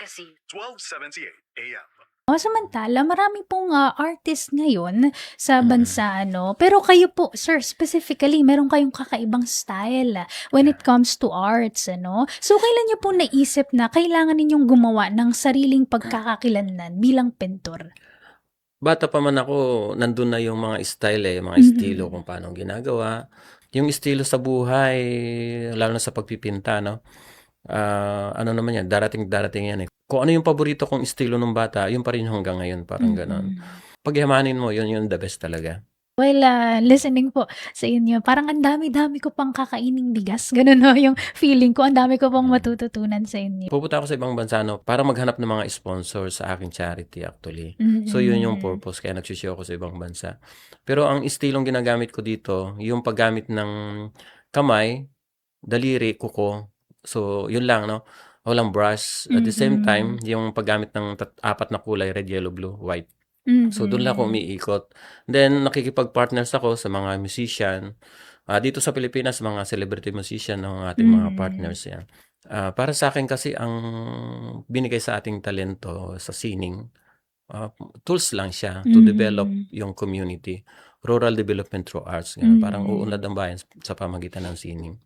Magazine. 1278 AM. Samantala marami pong, artist ngayon sa Mm. bansa ano, pero kayo po sir specifically meron kayong kakaibang style when it Yeah. comes to arts ano. So kailan niyo po naisip na kailangan ninyong gumawa ng sariling pagkakakilanlan bilang pentor? Bata pa man ako, nandun na yung mga style, mga estilo Mm. kung paano ginagawa. Yung estilo sa buhay, lalo na sa pagpipinta 'no, ano naman yan, darating yan, Kung ano yung paborito kong estilo nung bata, yun pa rin hanggang ngayon, parang gano'n. Mm. Pagyamanin mo, yun the best talaga. Well, listening po sa inyo parang ang dami-dami ko pang kakaining bigas gano'n 'no yung feeling ko, ang dami ko pang Mm. matututunan sa inyo. Pupunta ako sa ibang bansa 'no, para maghanap ng mga sponsor sa aking charity actually. So yun yung Mm. purpose kaya nagse-show ako sa ibang bansa. Pero ang estilong ginagamit ko dito, yung paggamit ng kamay, daliri, kuko. So yun lang 'no, walang brush. At the same time, Mm. yung paggamit ng 4 na kulay, red, yellow, blue, white. So dun lang ako Mm. umiikot. Then nakikipag-partners ako sa mga musician. Dito sa Pilipinas, mga celebrity musician ng ating mga Mm. partners yan. Para sa akin kasi ang binigay sa ating talento sa sining, tools lang siya to develop Mm. yung community. Rural development through arts, ganun. Parang uunlad ang bayan sa pamagitan ng sining.